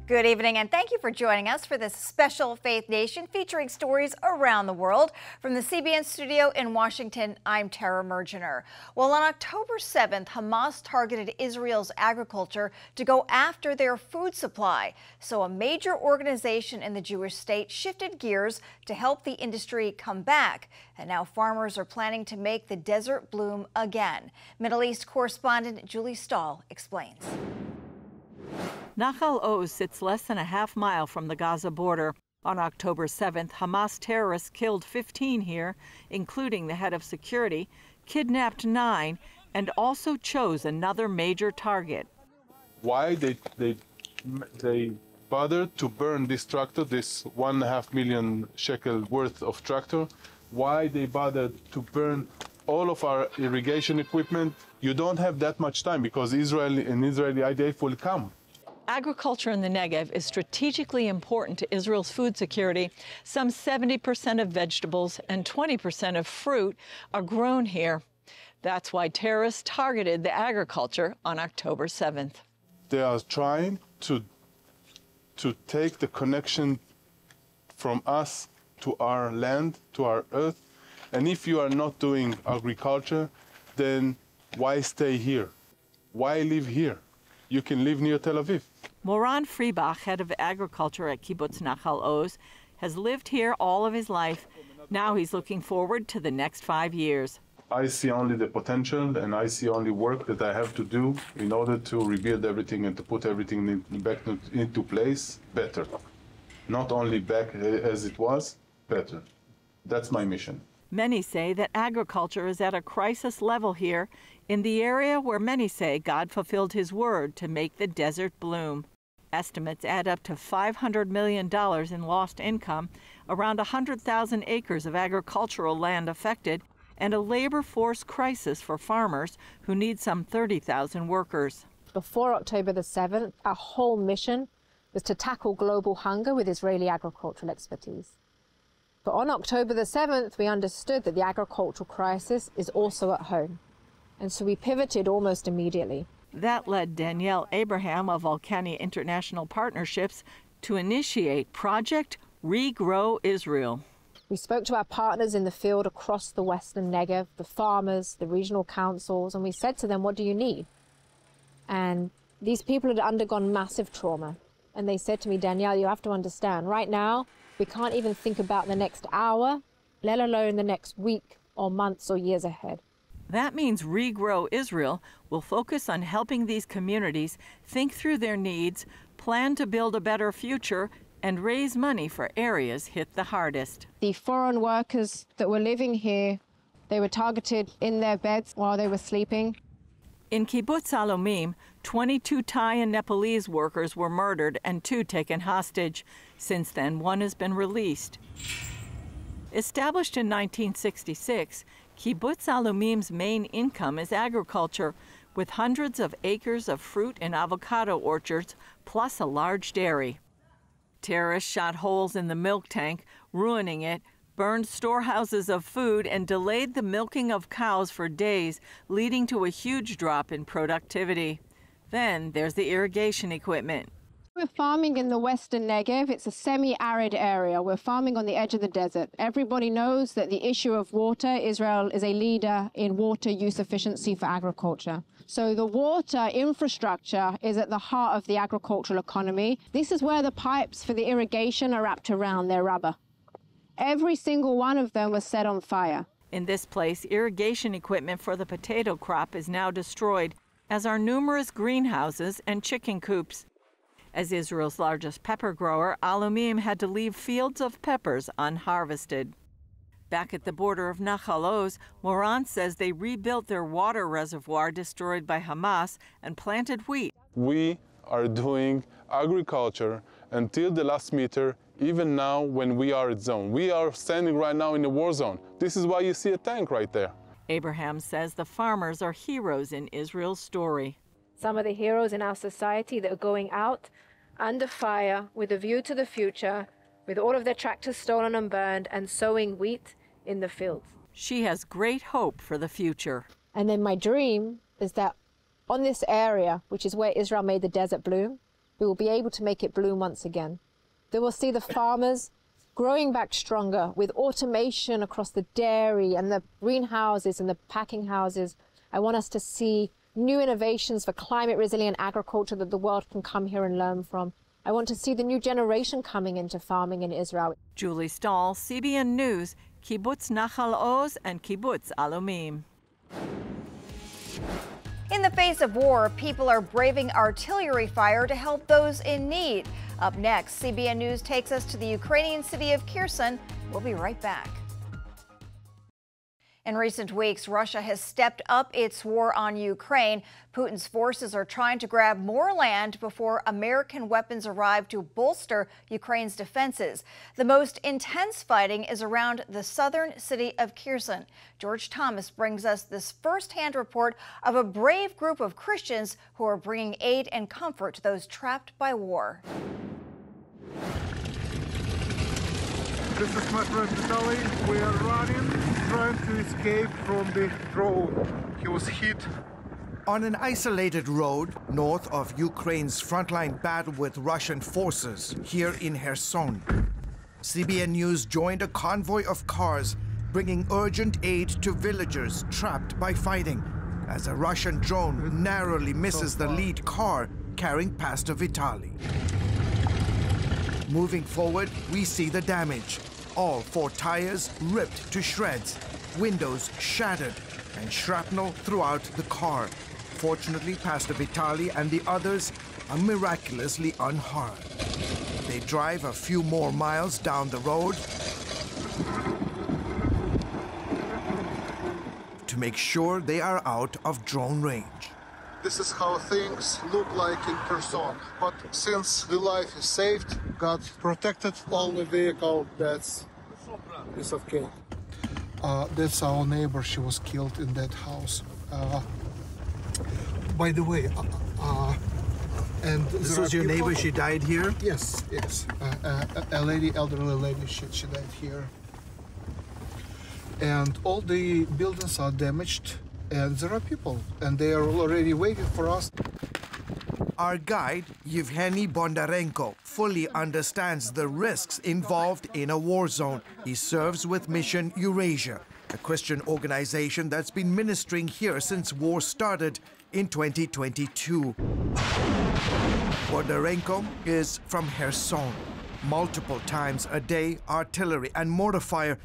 Good evening, and thank you for joining us for this special Faith Nation featuring stories around the world. From the CBN studio in Washington, I'm Tara Mergener. Well, on October 7th, Hamas targeted Israel's agriculture to go after their food supply. So a major organization in the Jewish state shifted gears to help the industry come back. And now farmers are planning to make the desert bloom again. Middle East correspondent Julie Stahl explains. Nahal Oz sits less than a half mile from the Gaza border. On October 7th, Hamas terrorists killed 15 here, including the head of security, kidnapped 9, and also chose another major target. Why they bothered to burn this tractor, this 1.5 million shekel worth of tractor? Why they bothered to burn all of our irrigation equipment? You don't have that much time because Israeli IDF will come. Agriculture in the Negev is strategically important to Israel's food security. Some 70% of vegetables and 20% of fruit are grown here. That's why terrorists targeted the agriculture on October 7th. They are trying to take the connection from us to our land, to our earth. And if you are not doing agriculture, then why stay here? Why live here? You can live near Tel Aviv. Moran Freibach, head of agriculture at Kibbutz Nahal Oz, has lived here all of his life. Now he's looking forward to the next 5 years. I see only the potential, and I see only work that I have to do in order to rebuild everything and to put everything back into place better. Not only back as it was, better. That's my mission. Many say that agriculture is at a crisis level here, in the area where many say God fulfilled his word to make the desert bloom. Estimates add up to $500 million in lost income, around 100,000 acres of agricultural land affected, and a labor force crisis for farmers who need some 30,000 workers. Before October the 7th, our whole mission was to tackle global hunger with Israeli agricultural expertise. But on October the 7th, we understood that the agricultural crisis is also at home. And so we pivoted almost immediately. That led Danielle Abraham of Volcani International Partnerships to initiate Project Regrow Israel. We spoke to our partners in the field across the Western Negev, the farmers, the regional councils, and we said to them, what do you need? And these people had undergone massive trauma. And they said to me, Danielle, you have to understand, right now, we can't even think about the next hour, let alone the next week or months or years ahead. That means Regrow Israel will focus on helping these communities think through their needs, plan to build a better future, and raise money for areas hit the hardest. The foreign workers that were living here, they were targeted in their beds while they were sleeping. In Kibbutz Alomim, 22 Thai and Nepalese workers were murdered and 2 taken hostage. Since then, 1 has been released. Established in 1966, Kibbutz Alomim's main income is agriculture, with hundreds of acres of fruit and avocado orchards, plus a large dairy. Terrorists shot holes in the milk tank, ruining it, burned storehouses of food, and delayed the milking of cows for days, leading to a huge drop in productivity. Then there's the irrigation equipment. We're farming in the Western Negev. It's a semi-arid area. We're farming on the edge of the desert. Everybody knows that the issue of water, Israel is a leader in water use efficiency for agriculture. So the water infrastructure is at the heart of the agricultural economy. This is where the pipes for the irrigation are wrapped around. They're rubber. Every single one of them was set on fire. In this place, irrigation equipment for the potato crop is now destroyed, as are numerous greenhouses and chicken coops. As Israel's largest pepper grower, Alomim had to leave fields of peppers unharvested. Back at the border of Nahal Oz, Moran says they rebuilt their water reservoir destroyed by Hamas and planted wheat. We are doing agriculture until the last meter, even now when we are at zone. We are standing right now in a war zone. This is why you see a tank right there. Abraham says the farmers are heroes in Israel's story. Some of the heroes in our society that are going out under fire with a view to the future, with all of their tractors stolen and burned, and sowing wheat in the fields. She has great hope for the future. And then my dream is that on this area, which is where Israel made the desert bloom, we will be able to make it bloom once again. They will see the farmers growing back stronger with automation across the dairy and the greenhouses and the packing houses. I want us to see new innovations for climate-resilient agriculture that the world can come here and learn from. I want to see the new generation coming into farming in Israel. Julie Stahl, CBN News, Kibbutz Nachal Oz and Kibbutz Alumim. In the face of war, people are braving artillery fire to help those in need. Up next, CBN News takes us to the Ukrainian city of Kherson. We'll be right back. In recent weeks, Russia has stepped up its war on Ukraine. Putin's forces are trying to grab more land before American weapons arrive to bolster Ukraine's defenses. The most intense fighting is around the southern city of Kherson. George Thomas brings us this first-hand report of a brave group of Christians who are bringing aid and comfort to those trapped by war. This is my friend Vitaly. We are running, trying to escape from the drone. He was hit. On an isolated road north of Ukraine's frontline battle with Russian forces here in Kherson, CBN News joined a convoy of cars bringing urgent aid to villagers trapped by fighting as a Russian drone narrowly misses the lead car carrying Pastor Vitaly. Moving forward, we see the damage. All 4 tires ripped to shreds, windows shattered, and shrapnel throughout the car. Fortunately, Pastor Vitaly and the others are miraculously unharmed. They drive a few more miles down the road to make sure they are out of drone range. This is how things look like in Kherson. But since the life is saved, God protected all the vehicle, that's okay. That's our neighbor. She was killed in that house. By the way, and this was your neighbor, she died here? Yes, yes. A lady, elderly lady, she died here. And all the buildings are damaged, and there are people, and they are already waiting for us. Our guide, Yevgeny Bondarenko, fully understands the risks involved in a war zone. He serves with Mission Eurasia, a Christian organization that's been ministering here since war started in 2022. Bondarenko is from Kherson. Multiple times a day, artillery and mortar fire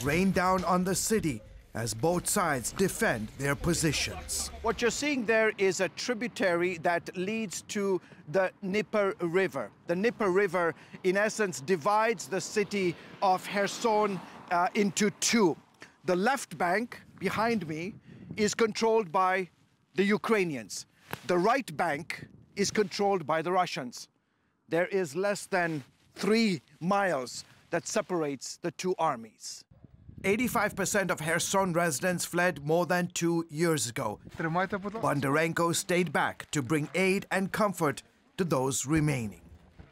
rain down on the city as both sides defend their positions. What you're seeing there is a tributary that leads to the Dnieper River. The Dnieper River, in essence, divides the city of Kherson into 2. The left bank, behind me, is controlled by the Ukrainians. The right bank is controlled by the Russians. There is less than 3 miles that separates the 2 armies. 85% of Kherson residents fled more than 2 years ago. Bondarenko stayed back to bring aid and comfort to those remaining.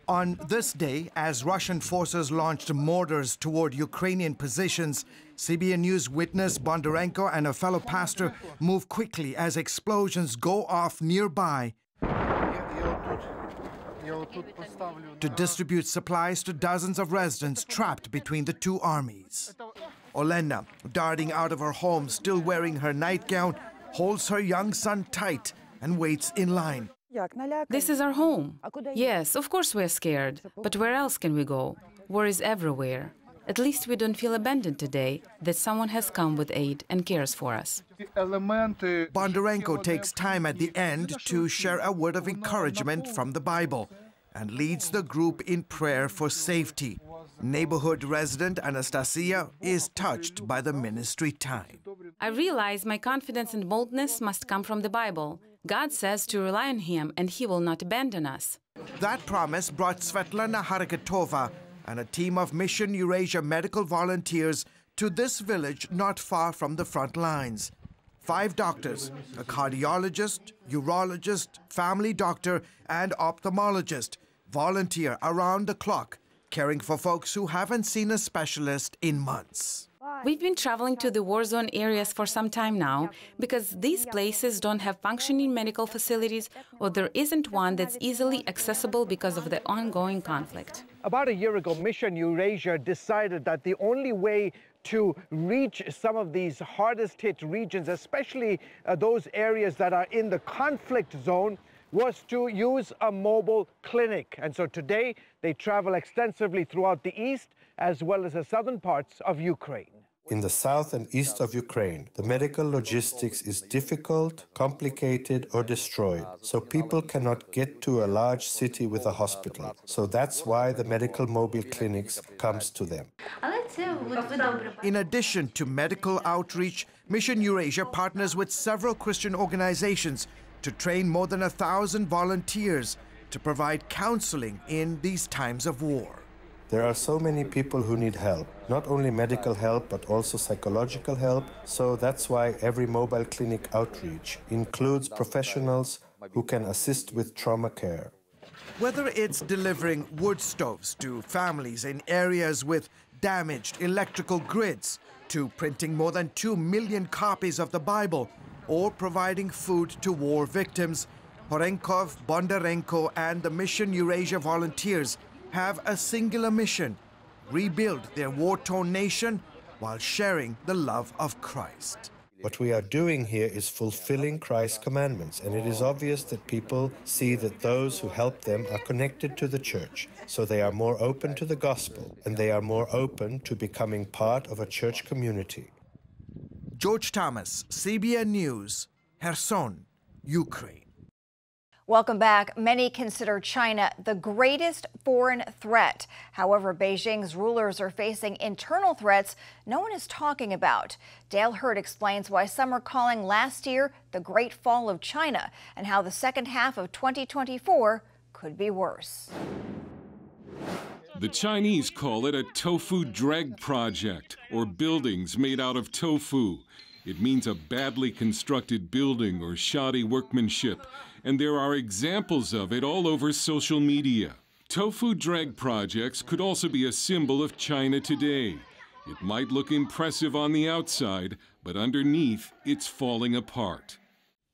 On this day, as Russian forces launched mortars toward Ukrainian positions, CBN News witnessed Bondarenko and a fellow pastor move quickly as explosions go off nearby to distribute supplies to dozens of residents trapped between the 2 armies. Olena, darting out of her home, still wearing her nightgown, holds her young son tight and waits in line. This is our home. Yes, of course we're scared. But where else can we go? War is everywhere. At least we don't feel abandoned today, that someone has come with aid and cares for us. Bondarenko takes time at the end to share a word of encouragement from the Bible and leads the group in prayer for safety. Neighborhood resident Anastasia is touched by the ministry time. I realize my confidence and boldness must come from the Bible. God says to rely on Him and He will not abandon us. That promise brought Svetlana Harikatova and a team of Mission Eurasia medical volunteers to this village not far from the front lines. 5 doctors, a cardiologist, urologist, family doctor, and ophthalmologist volunteer around the clock, caring for folks who haven't seen a specialist in months. We've been traveling to the war zone areas for some time now because these places don't have functioning medical facilities, or there isn't one that's easily accessible because of the ongoing conflict. About a year ago, Mission Eurasia decided that the only way to reach some of these hardest hit regions, especially those areas that are in the conflict zone, was to use a mobile clinic. And so today they travel extensively throughout the east as well as the southern parts of Ukraine. In the south and east of Ukraine, the medical logistics is difficult, complicated, or destroyed, so people cannot get to a large city with a hospital. So that's why the medical mobile clinics comes to them. In addition to medical outreach, Mission Eurasia partners with several Christian organizations to train more than 1,000 volunteers to provide counseling in these times of war. There are so many people who need help, not only medical help, but also psychological help. So that's why every mobile clinic outreach includes professionals who can assist with trauma care. Whether it's delivering wood stoves to families in areas with damaged electrical grids, to printing more than 2 million copies of the Bible, or providing food to war victims, Horenkov, Bondarenko, and the Mission Eurasia volunteers have a singular mission: rebuild their war-torn nation while sharing the love of Christ. What we are doing here is fulfilling Christ's commandments, and it is obvious that people see that those who help them are connected to the church, so they are more open to the gospel, and they are more open to becoming part of a church community. George Thomas, CBN News, Kherson, Ukraine. Welcome back. Many consider China the greatest foreign threat. However, Beijing's rulers are facing internal threats no one is talking about. Dale Hurd explains why some are calling last year the Great Fall of China and how the second half of 2024 could be worse. The Chinese call it a tofu dreg project, or buildings made out of tofu. It means a badly constructed building or shoddy workmanship, and there are examples of it all over social media. Tofu dreg projects could also be a symbol of China today. It might look impressive on the outside, but underneath, it's falling apart.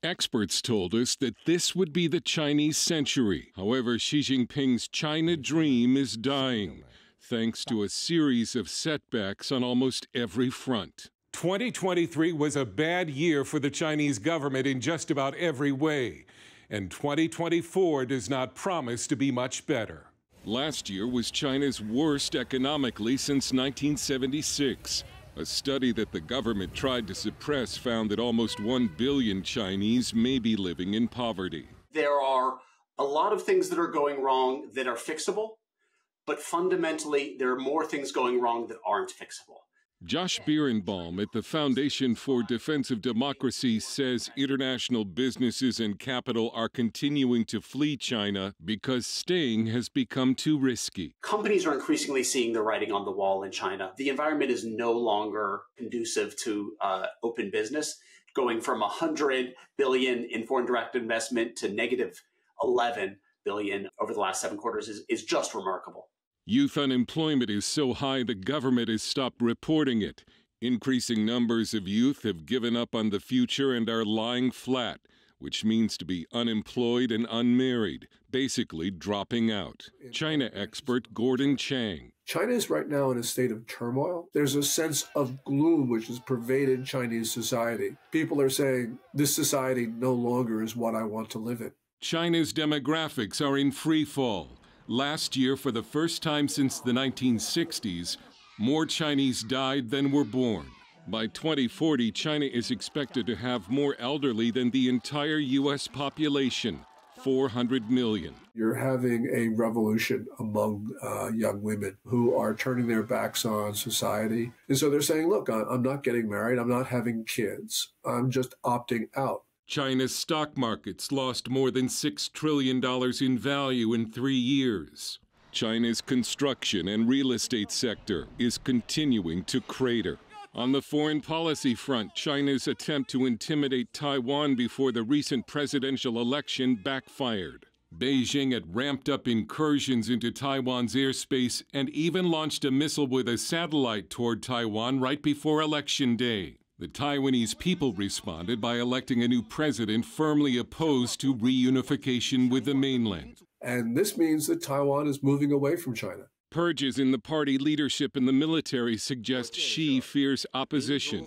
Experts told us that this would be the Chinese century. However, Xi Jinping's China dream is dying, thanks to a series of setbacks on almost every front. 2023 was a bad year for the Chinese government in just about every way, and 2024 does not promise to be much better. Last year was China's worst economically since 1976. A study that the government tried to suppress found that almost 1 billion Chinese may be living in poverty. There are a lot of things that are going wrong that are fixable, but fundamentally there are more things going wrong that aren't fixable. Josh Birnbaum at the Foundation for Defense of Democracy says international businesses and capital are continuing to flee China because staying has become too risky. Companies are increasingly seeing the writing on the wall in China. The environment is no longer conducive to open business, going from $100 billion in foreign direct investment to negative $11 billion over the last 7 quarters is just remarkable. Youth unemployment is so high the government has stopped reporting it. Increasing numbers of youth have given up on the future and are lying flat, which means to be unemployed and unmarried, basically dropping out. China expert Gordon Chang. China is right now in a state of turmoil. There's a sense of gloom which has pervaded Chinese society. People are saying, this society no longer is what I want to live in. China's demographics are in free fall. Last year, for the first time since the 1960s, more Chinese died than were born. By 2040, China is expected to have more elderly than the entire U.S. population, 400 million. You're having a revolution among young women who are turning their backs on society. And so they're saying, look, I'm not getting married, I'm not having kids, I'm just opting out. China's stock markets lost more than $6 trillion in value in 3 years. China's construction and real estate sector is continuing to crater. On the foreign policy front, China's attempt to intimidate Taiwan before the recent presidential election backfired. Beijing had ramped up incursions into Taiwan's airspace and even launched a missile with a satellite toward Taiwan right before Election Day. The Taiwanese people responded by electing a new president firmly opposed to reunification with the mainland. And this means that Taiwan is moving away from China. Purges in the party leadership and the military suggest Xi fears opposition.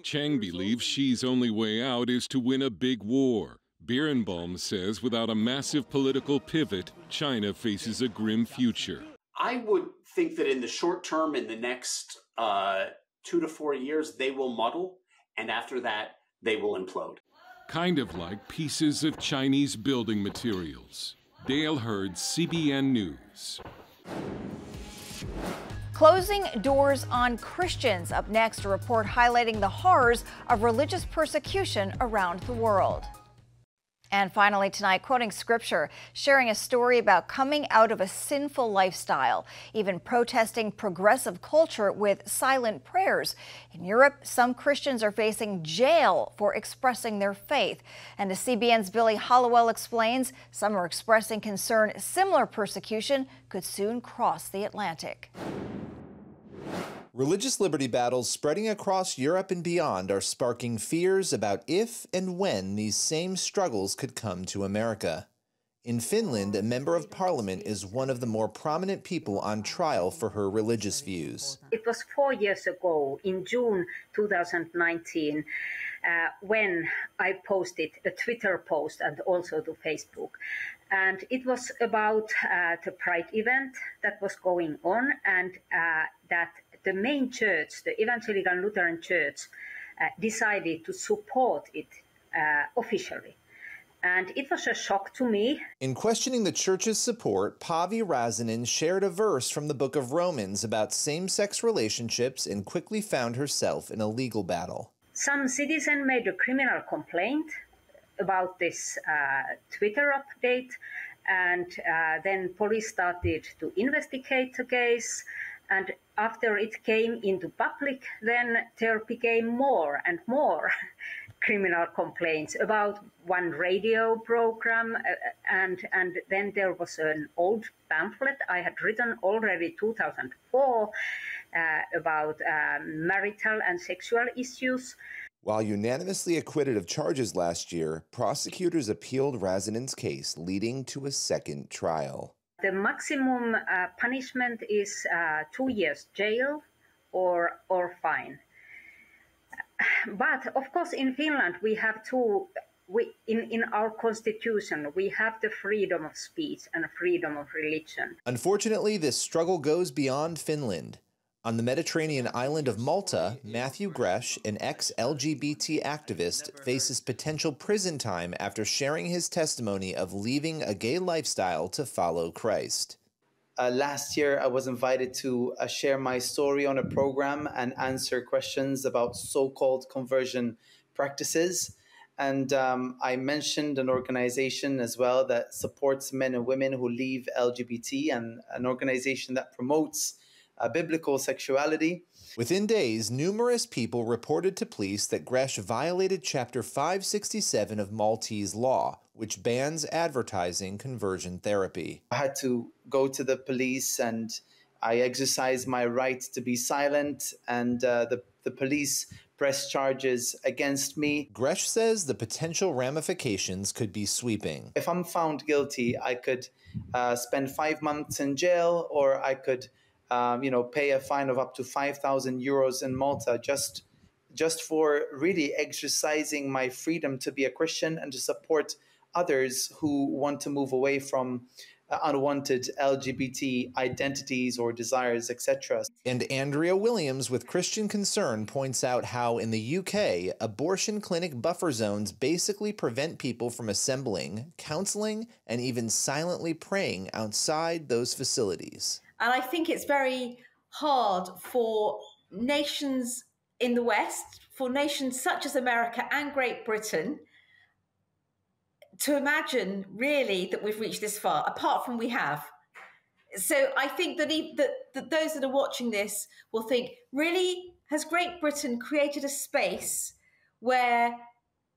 Chang believes Xi's only way out is to win a big war. Birnbaum says without a massive political pivot, China faces a grim future. I would think that in the short term, in the next 2 to 4 years, they will muddle, and after that, they will implode. Kind of like pieces of Chinese building materials. Dale Hurd, CBN News. Closing doors on Christians. Up next, a report highlighting the horrors of religious persecution around the world. And finally tonight, quoting scripture, sharing a story about coming out of a sinful lifestyle, even protesting progressive culture with silent prayers. In Europe, some Christians are facing jail for expressing their faith. And as CBN's Billy Hollowell explains, some are expressing concern similar persecution could soon cross the Atlantic. Religious liberty battles spreading across Europe and beyond are sparking fears about if and when these same struggles could come to America. In Finland, a member of parliament is one of the more prominent people on trial for her religious views. It was 4 years ago, in June 2019, when I posted a Twitter post and also to Facebook. And it was about the Pride event that was going on, and that the main church, the Evangelical Lutheran Church, decided to support it officially. And it was a shock to me. In questioning the church's support, Paavi Räsänen shared a verse from the book of Romans about same-sex relationships and quickly found herself in a legal battle. Some citizen made a criminal complaint about this Twitter update, and then police started to investigate the case. And after it came into public, then there became more and more criminal complaints about one radio program. And then there was an old pamphlet I had written already 2004 about marital and sexual issues. While unanimously acquitted of charges last year, prosecutors appealed Räsänen's case, leading to a second trial. The maximum punishment is 2 years jail or fine. But of course, in Finland, we have in our constitution, we have the freedom of speech and freedom of religion. Unfortunately, this struggle goes beyond Finland. On the Mediterranean island of Malta, Matthew Gresh, an ex-LGBT activist, faces potential prison time after sharing his testimony of leaving a gay lifestyle to follow Christ. Last year, I was invited to share my story on a program and answer questions about so-called conversion practices. And I mentioned an organization as well that supports men and women who leave LGBT, and an organization that promotes biblical sexuality. Within days, numerous people reported to police that Gresh violated Chapter 567 of Maltese law, which bans advertising conversion therapy. I had to go to the police, and I exercised my right to be silent, and the police pressed charges against me. Gresh says the potential ramifications could be sweeping. If I'm found guilty, I could spend 5 months in jail, or I could pay a fine of up to 5,000 euros in Malta just for really exercising my freedom to be a Christian and to support others who want to move away from unwanted LGBT identities or desires, etc. And Andrea Williams with Christian Concern points out how in the UK, abortion clinic buffer zones basically prevent people from assembling, counseling, and even silently praying outside those facilities. And I think it's very hard for nations in the West, for nations such as America and Great Britain, to imagine really that we've reached this far, apart from we have. So I think that those that are watching this will think, really, has Great Britain created a space where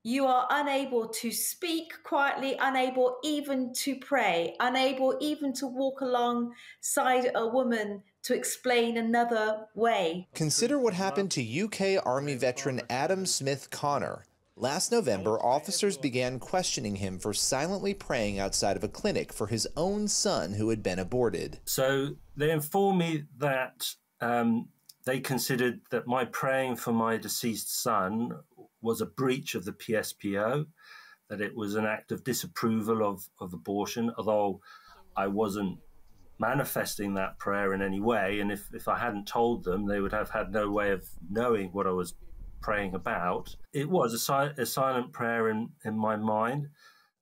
you are unable to speak quietly, unable even to pray, unable even to walk alongside a woman to explain another way. Consider what happened to UK Army veteran Adam Smith Connor. Last November, officers began questioning him for silently praying outside of a clinic for his own son who had been aborted. So they informed me that they considered that my praying for my deceased son was a breach of the PSPO, that it was an act of disapproval of abortion, although I wasn't manifesting that prayer in any way. And if I hadn't told them, they would have had no way of knowing what I was praying about. It was a silent prayer in my mind.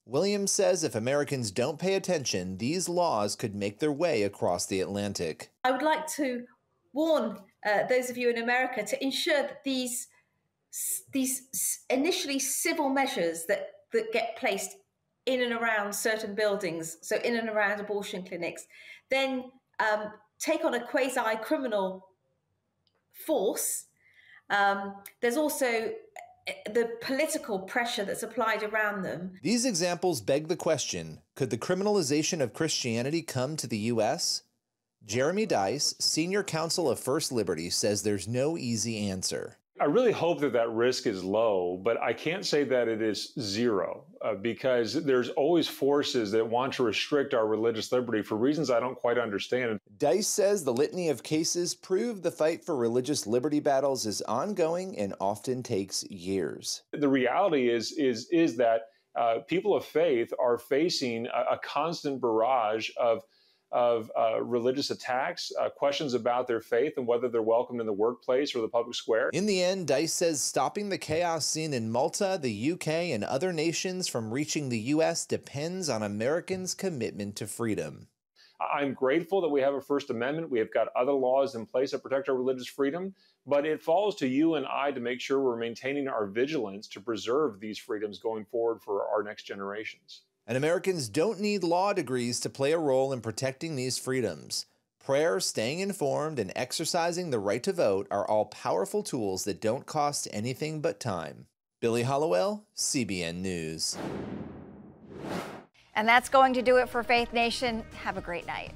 Williams says if Americans don't pay attention, these laws could make their way across the Atlantic. I would like to warn those of you in America to ensure that these initially civil measures that get placed in and around certain buildings, so in and around abortion clinics, then take on a quasi-criminal force. There's also the political pressure that's applied around them. These examples beg the question, could the criminalization of Christianity come to the U.S.? Jeremy Dice, Senior Counsel of First Liberty, says there's no easy answer. I really hope that that risk is low, but I can't say that it is zero because there's always forces that want to restrict our religious liberty for reasons I don't quite understand. Dice says the litany of cases prove the fight for religious liberty battles is ongoing and often takes years. The reality is that people of faith are facing a constant barrage of religious attacks, questions about their faith and whether they're welcomed in the workplace or the public square. In the end, Dice says stopping the chaos seen in Malta, the UK, and other nations from reaching the US depends on Americans' commitment to freedom. I'm grateful that we have a First Amendment. We have got other laws in place that protect our religious freedom, but it falls to you and I to make sure we're maintaining our vigilance to preserve these freedoms going forward for our next generations. And Americans don't need law degrees to play a role in protecting these freedoms. Prayer, staying informed, and exercising the right to vote are all powerful tools that don't cost anything but time. Billy Hollowell, CBN News. And that's going to do it for Faith Nation. Have a great night.